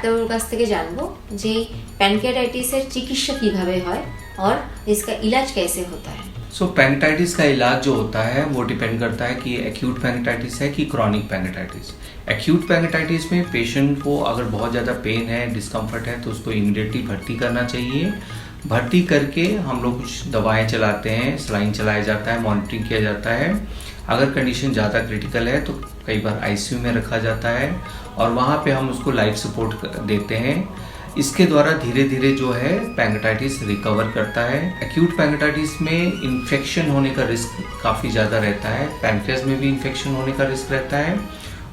ডাক্তারবাবুর কাছ থেকে জানবো যে पैनक्रियाटाइटिसের चिकित्सा কিভাবে হয় और इसका इलाज कैसे होता है। पैंक्रेटाइटिस का इलाज जो होता है वो डिपेंड करता है कि एक्यूट पैंक्रेटाइटिस है कि क्रॉनिक पैंक्रेटाइटिस। एक्यूट पैंक्रेटाइटिस में पेशेंट को अगर बहुत ज़्यादा पेन है, डिस्कम्फर्ट है, तो उसको इमीडिएटली भर्ती करना चाहिए। भर्ती करके हम लोग कुछ दवाएं चलाते हैं, सलाइन चलाया जाता है, मॉनिटरिंग किया जाता है। अगर कंडीशन ज़्यादा क्रिटिकल है तो कई बार आईसीयू में रखा जाता है और वहाँ पे हम उसको लाइफ सपोर्ट देते हैं। इसके द्वारा धीरे धीरे जो है पैंक्रेटाइटिस रिकवर करता है। एक्यूट पैंक्रेटाइटिस में इन्फेक्शन होने का रिस्क काफ़ी ज़्यादा रहता है, पैनक्रियास में भी इन्फेक्शन होने का रिस्क रहता है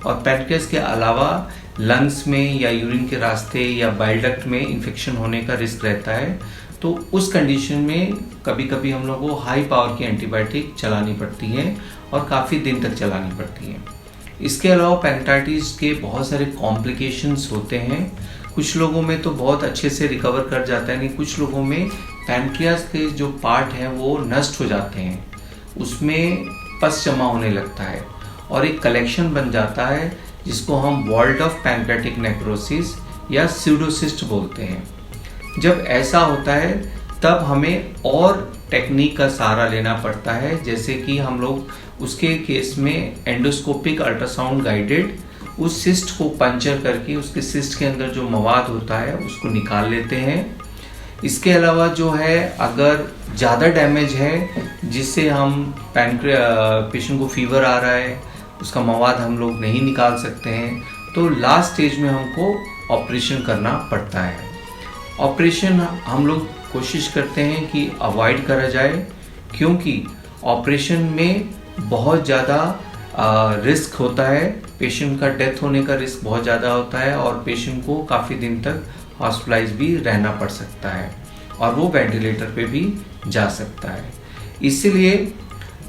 और पैनक्रियास के अलावा लंग्स में या यूरिन के रास्ते या बाइल डक्ट में इन्फेक्शन होने का रिस्क रहता है। तो उस कंडीशन में कभी कभी हम लोग को हाई पावर की एंटीबायोटिक चलानी पड़ती है और काफ़ी दिन तक चलानी पड़ती है। इसके अलावा पैंक्रेटाइटिस के बहुत सारे कॉम्प्लिकेशंस होते हैं। कुछ लोगों में तो बहुत अच्छे से रिकवर कर जाता है, नहीं कुछ लोगों में पैनक्रियास के जो पार्ट हैं वो नष्ट हो जाते हैं, उसमें पस जमा होने लगता है और एक कलेक्शन बन जाता है जिसको हम वॉल्ड ऑफ पैनक्रेटिक नेक्रोसिस या स्यूडोसिस्ट बोलते हैं। जब ऐसा होता है तब हमें और टेक्निक का सहारा लेना पड़ता है, जैसे कि हम लोग उसके केस में एंडोस्कोपिक अल्ट्रासाउंड गाइडेड उस सिस्ट को पंचर करके उसके सिस्ट के अंदर जो मवाद होता है उसको निकाल लेते हैं। इसके अलावा जो है अगर ज़्यादा डैमेज है जिससे हम पेशेंट को फीवर आ रहा है, उसका मवाद हम लोग नहीं निकाल सकते हैं, तो लास्ट स्टेज में हमको ऑपरेशन करना पड़ता है। ऑपरेशन हम लोग कोशिश करते हैं कि अवॉइड करा जाए, क्योंकि ऑपरेशन में बहुत ज़्यादा रिस्क होता है, पेशेंट का डेथ होने का रिस्क बहुत ज़्यादा होता है और पेशेंट को काफ़ी दिन तक हॉस्पिटलाइज भी रहना पड़ सकता है और वो वेंटिलेटर पे भी जा सकता है। इसलिए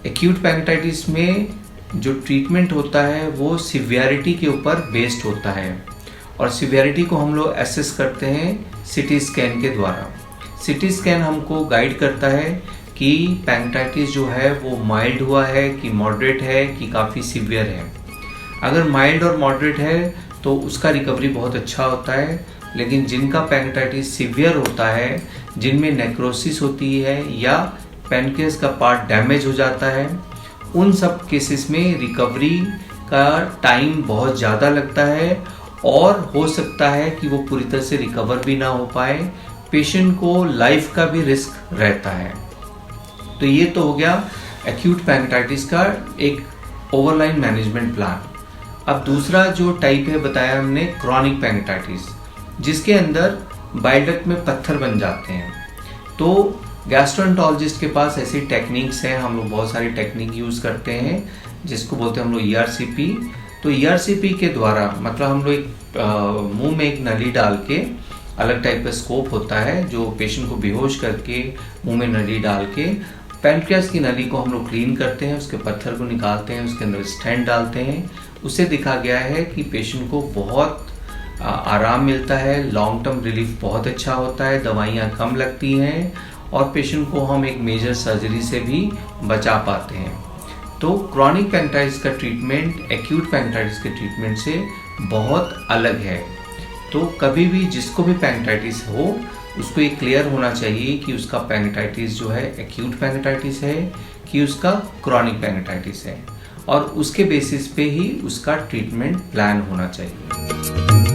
एक्यूट पैंक्रेटाइटिस में जो ट्रीटमेंट होता है वो सिवियरिटी के ऊपर बेस्ड होता है और सिवियरिटी को हम लोग एसेस करते हैं सीटी स्कैन के द्वारा। सीटी स्कैन हमको गाइड करता है कि पैंक्रेटाइटिस जो है वो माइल्ड हुआ है कि मॉडरेट है कि काफ़ी सीवियर है। अगर माइल्ड और मॉडरेट है तो उसका रिकवरी बहुत अच्छा होता है, लेकिन जिनका पैंक्रेटाइटिस सीवियर होता है, जिनमें नेक्रोसिस होती है या पैनक्रियास का पार्ट डैमेज हो जाता है, उन सब केसेस में रिकवरी का टाइम बहुत ज़्यादा लगता है और हो सकता है कि वो पूरी तरह से रिकवर भी ना हो पाए, पेशेंट को लाइफ का भी रिस्क रहता है। तो ये तो हो गया एक्यूट पैंक्रेटाइटिस का एक ओवरलाइन मैनेजमेंट प्लान। अब दूसरा जो टाइप है बताया हमने क्रॉनिक पैंक्रेटाइटिस, जिसके अंदर बाइल डक्ट में पत्थर बन जाते हैं। तो गैस्ट्रोएंटरोलॉजिस्ट के पास ऐसी टेक्निक्स हैं, हम लोग बहुत सारी टेक्निक यूज़ करते हैं जिसको बोलते हैं हम लोग ERCP। तो ERCP के द्वारा मतलब हम लोग मुंह में एक नली डाल के, अलग टाइप का स्कोप होता है जो पेशेंट को बेहोश करके मुंह में नली डाल के पैनक्रियास की नली को हम लोग क्लीन करते हैं, उसके पत्थर को निकालते हैं, उसके अंदर स्टेंट डालते हैं। उससे दिखा गया है कि पेशेंट को बहुत आराम मिलता है, लॉन्ग टर्म रिलीफ बहुत अच्छा होता है, दवाइयाँ कम लगती हैं और पेशेंट को हम एक मेजर सर्जरी से भी बचा पाते हैं। तो क्रॉनिक पैंक्रेटाइटिस का ट्रीटमेंट एक्यूट पैंक्रेटाइटिस के ट्रीटमेंट से बहुत अलग है। तो कभी भी जिसको भी पैंक्रेटाइटिस हो उसको ये क्लियर होना चाहिए कि उसका पैंक्रेटाइटिस जो है एक्यूट पैंक्रेटाइटिस है कि उसका क्रॉनिक पैंक्रेटाइटिस है और उसके बेसिस पे ही उसका ट्रीटमेंट प्लान होना चाहिए।